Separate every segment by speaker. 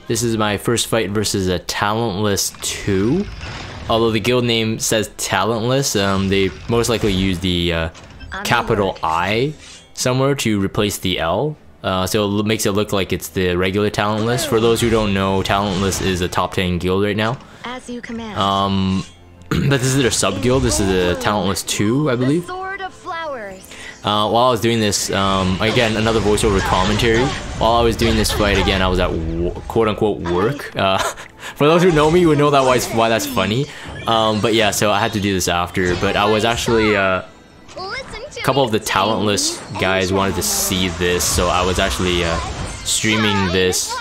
Speaker 1: This is my first fight versus a Talentless 2. Although the guild name says Talentless, they most likely use the capital I somewhere to replace the L. So it makes it look like it's the regular Talentless. For those who don't know, Talentless is a top 10 guild right now.
Speaker 2: As you command.
Speaker 1: But this is their sub guild. This is a Talentless 2, I believe. While I was doing this, again, another voiceover commentary. While I was doing this fight, again, I was at quote-unquote work. For those who know me, you would know that why that's funny. But yeah, so I had to do this after. But I was actually, a couple of the Talentless guys wanted to see this, so I was actually streaming this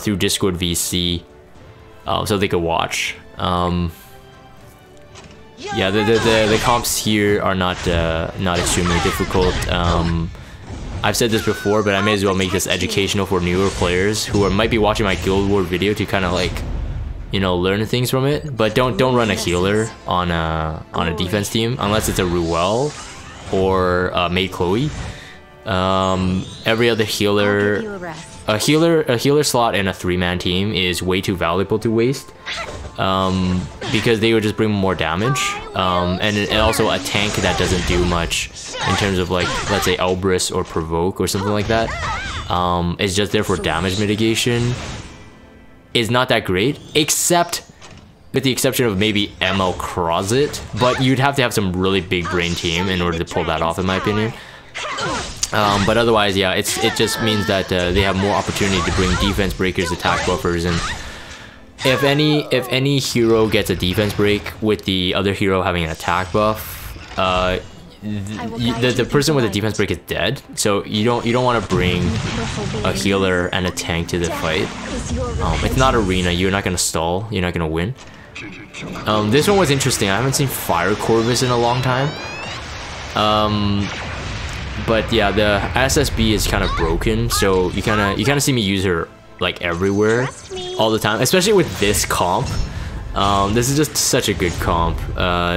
Speaker 1: through Discord VC, so they could watch. Yeah, the comps here are not extremely difficult. I've said this before, but I may as well make this educational for newer players who might be watching my Guild War video to kind of like, you know, learn things from it. But don't run a healer on a defense team unless it's a Ruel or Maid Chloe. Every other healer, a healer slot in a 3-man team is way too valuable to waste. Because they would just bring more damage, and also a tank that doesn't do much in terms of, like, let's say Elbrus or Provoke or something like that. It's just there for damage mitigation. Is not that great, except with the exception of maybe ML Crozet, but you'd have to have some really big brain team in order to pull that off, in my opinion. But otherwise, yeah, it just means that they have more opportunity to bring defense breakers, attack buffers, and if any hero gets a defense break with the other hero having an attack buff, the person with the defense break is dead. So you don't want to bring a healer and a tank to the fight. It's not arena. You're not gonna stall. You're not gonna win. This one was interesting. I haven't seen Fire Corvus in a long time. But yeah, the SSB is kind of broken. So you kind of see me use her like everywhere all the time, especially with this comp. This is just such a good comp.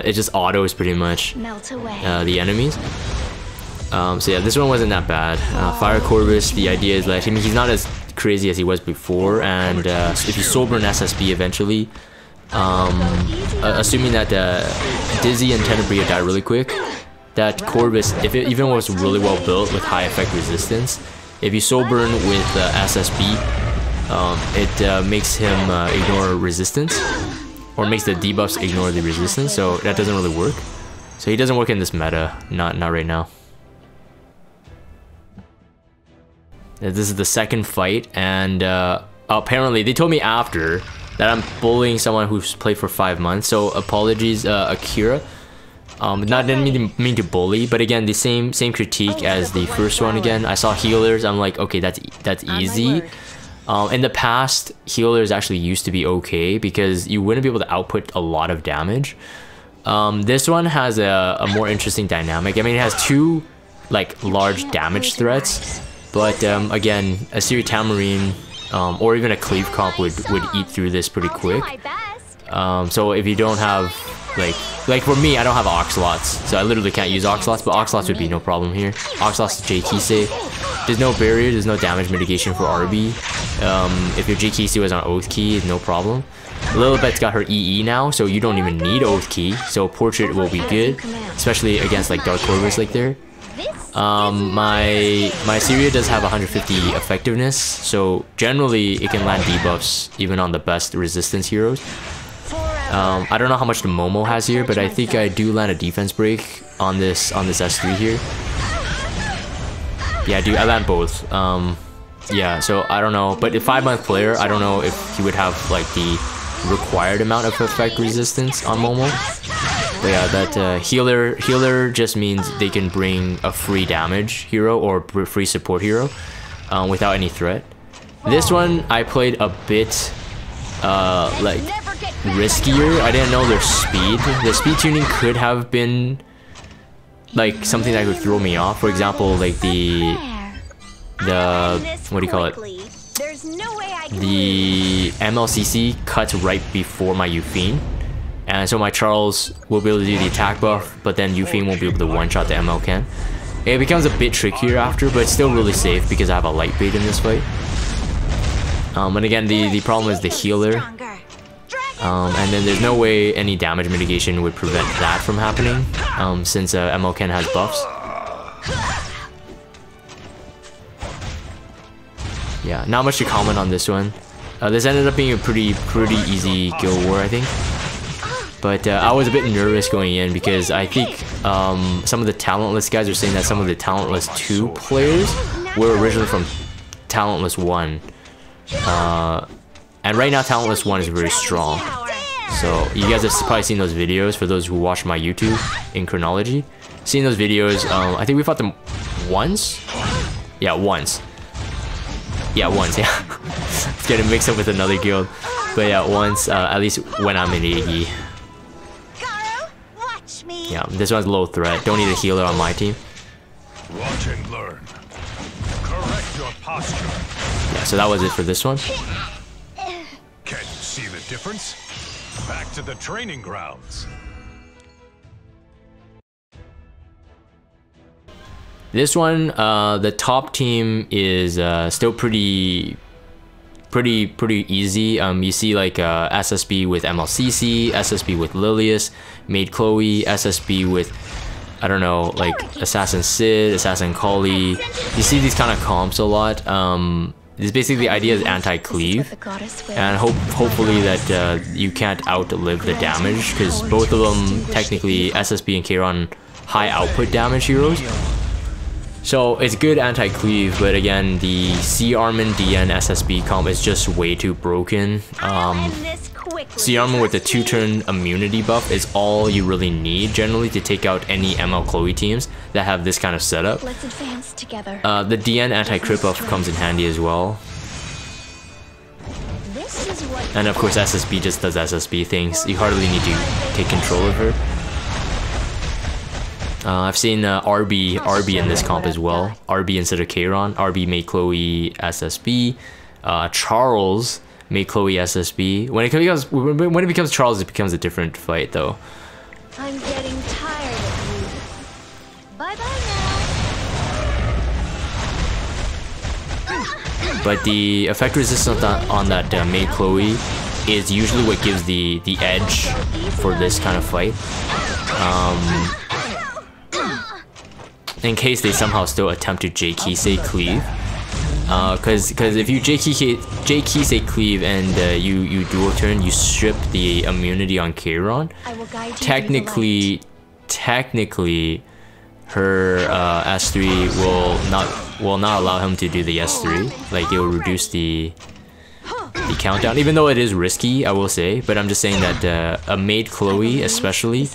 Speaker 1: It just autos pretty much the enemies. So yeah, this one wasn't that bad. Fire Corvus, the idea is like, I mean, he's not as crazy as he was before, and if you soul burn SSB eventually, assuming that Dizzy and Tenebria die really quick, that Corvus, if it even was really well built with high effect resistance, if you soul burn with SSB, it makes him ignore resistance, or makes the debuffs ignore the resistance, so that doesn't really work. So he doesn't work in this meta, not right now. This is the second fight, and apparently they told me after that I'm bullying someone who's played for 5 months, so apologies, Akira. Didn't mean to bully, but again, the same critique as the first one. Again, I saw healers, I'm like, okay, that's easy. In the past, healers actually used to be okay because you wouldn't be able to output a lot of damage. This one has a more interesting dynamic. I mean, it has 2 like large damage threats, but again, a Siri Tamarine or even a Cleave comp would eat through this pretty quick. So if you don't have like for me, I don't have Oxlots, so I literally can't use Oxlots, but Oxlots would be no problem here. Oxlots J-Kisei. There's no barrier, there's no damage mitigation for RB. If your J-Kisei was on Oath Key, no problem. Lilibet's got her EE now, so you don't even need Oath Key, so Portrait will be good, especially against like Dark Corvus like there. My Syria does have 150 effectiveness, so generally it can land debuffs even on the best resistance heroes. I don't know how much the Momo has here, but I think I do land a defense break on this S3 here. Yeah, I land both. Yeah, so I don't know, but a 5-month player, I don't know if he would have like the required amount of effect resistance on Momo. But yeah, that healer just means they can bring a free damage hero or free support hero without any threat. This one I played a bit like riskier. I didn't know their speed. The speed tuning could have been like something that could throw me off. For example, like the what do you call it? The MLCC cuts right before my Euphine, and so my Charles will be able to do the attack buff, but then Euphine won't be able to one-shot the ML can. It becomes a bit trickier after, but it's still really safe because I have a light bait in this fight. And again, the problem is the healer. And then there's no way any damage mitigation would prevent that from happening, since ML Ken has buffs. Yeah, not much to comment on this one. This ended up being a pretty easy guild war, I think. But I was a bit nervous going in because I think some of the Talentless guys are saying that some of the Talentless 2 players were originally from Talentless 1. And right now Talentless 1 is very strong. So you guys have probably seen those videos for those who watch my YouTube in chronology. Seeing those videos, I think we fought them once? Yeah, once. Yeah, once, yeah. It's getting mixed up with another guild. But yeah, once, at least when I'm in yggy. Yeah, this one's low threat. Don't need a healer on my team.
Speaker 3: Watch and learn. Correct your posture.
Speaker 1: Yeah, so that was it for this one.
Speaker 3: Can't you see the difference? Back to the training grounds.
Speaker 1: This one, the top team is still pretty easy. You see like SSB with MLCC, SSB with Lilius, Maid Chloe, SSB with, I don't know, like Assassin Sid, Assassin Kali. You see these kind of comps a lot. This basically the idea is anti-cleave, and hopefully that you can't outlive the damage, because both of them technically SSB and Kayron high output damage heroes. So it's good anti-cleave, but again, the C-Armin DN SSB comp is just way too broken. C-Armin with the 2-turn immunity buff is all you really need generally to take out any ML Chloe teams that have this kind of setup.
Speaker 2: Let's advance together.
Speaker 1: The DN anti-crit buff comes in handy as well. And of course SSB just does SSB things. You hardly need to take control of her. I've seen RB in this comp as well. RB instead of Kayron. RB made Chloe SSB. Charles made Chloe SSB. When it becomes Charles, it becomes a different fight though.
Speaker 2: I'm getting tired of you. Bye bye now.
Speaker 1: But the effect resistance on that made Chloe is usually what gives the edge for this kind of fight. In case they somehow still attempt to J-Kisei cleave. Because if you J-Kisei cleave and you dual turn, you strip the immunity on Kayron. Technically, her S3 will not allow him to do the S3. Like it will reduce the countdown, even though it is risky, I will say. But I'm just saying that a maid Chloe, especially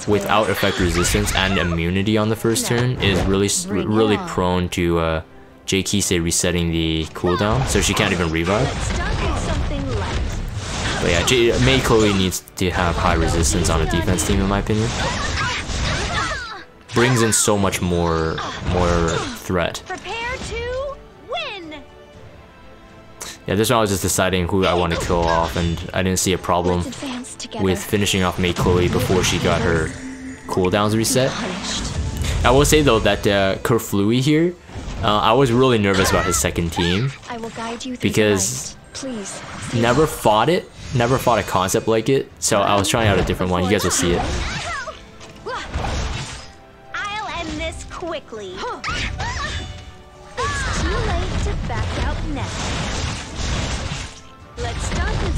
Speaker 1: without effect resistance and immunity on the first turn, is really prone to J-Kisei resetting the cooldown, so she can't even revive. But yeah, maid Chloe needs to have high resistance on a defense team, in my opinion. Brings in so much more threat. Yeah, this one I was just deciding who I want to kill off, and I didn't see a problem with finishing off Maid Chloe before she got her cooldowns reset. I will say though that Kerflui here, I was really nervous about his second team because never fought a concept like it, so I was trying out a different one. You guys will see it.
Speaker 2: I'll end this quickly. It's too late to back out now.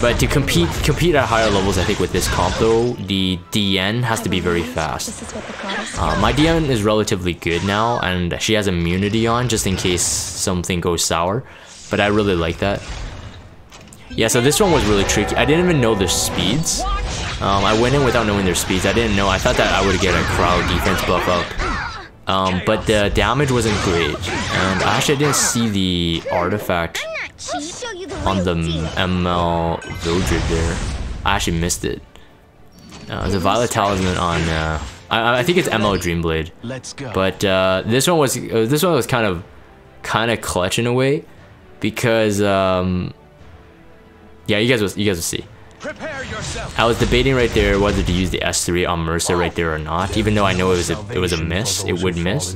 Speaker 1: But to compete at higher levels, I think with this comp though, the DN has to be very fast. My DN is relatively good now, and she has immunity on just in case something goes sour. But I really like that. Yeah, so this one was really tricky. I didn't even know their speeds. I went in without knowing their speeds. I didn't know. I thought that I would get a crowd defense buff up. But the damage wasn't great. And actually I didn't see the artifact on the ML Vildred there. I actually missed it. There's a Violet Talisman on I think it's ML Dreamblade. But this one was kind of clutch in a way, because yeah, you guys will see. I was debating right there whether to use the S3 on Mercer right there or not, even though I know it was a miss. It would miss.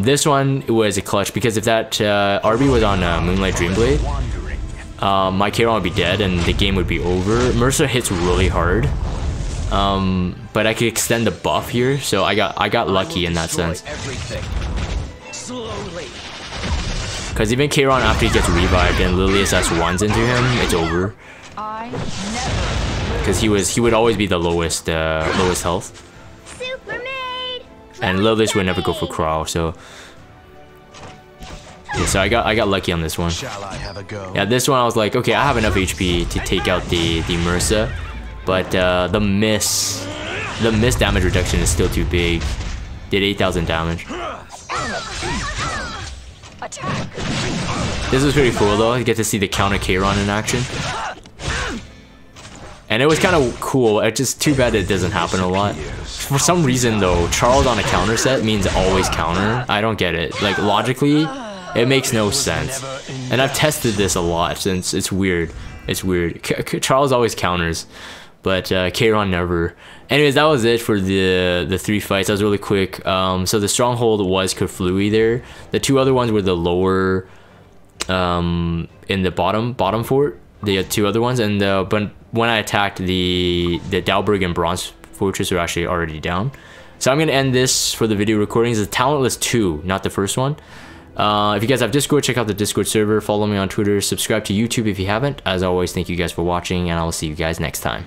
Speaker 1: This one was a clutch because if that RB was on Moonlight Dreamblade, my Kayron would be dead and the game would be over. Mercer hits really hard. But I could extend the buff here, so I got lucky in that sense. Because even Kayron, after he gets revived and Lilius S1s into him, it's over. Because he would always be the lowest health. And Lilius would never go for Crawl, so yeah, so I got lucky on this one. Yeah, this one I was like, okay, I have enough HP to take out the Mercer, but the miss damage reduction is still too big. Did 8,000 damage. This was pretty cool though. You get to see the counter Kayron in action. And it was kind of cool. It's just too bad it doesn't happen a lot. For some reason though, Charles on a counter set means always counter. I don't get it. Like logically, it makes no sense. And I've tested this a lot since it's weird. It's weird. Charles always counters, but Kayron never. Anyways, that was it for the 3 fights. That was really quick. So the stronghold was Keflooey there. The 2 other ones were the lower, in the bottom fort. The 2 other ones, and but when I attacked the Dalberg and Bronze Fortress were actually already down. So I'm gonna end this for the video recordings. It's Talentless 2, not the first one. If you guys have Discord, check out the Discord server. Follow me on Twitter. Subscribe to YouTube if you haven't. As always, thank you guys for watching, and I will see you guys next time.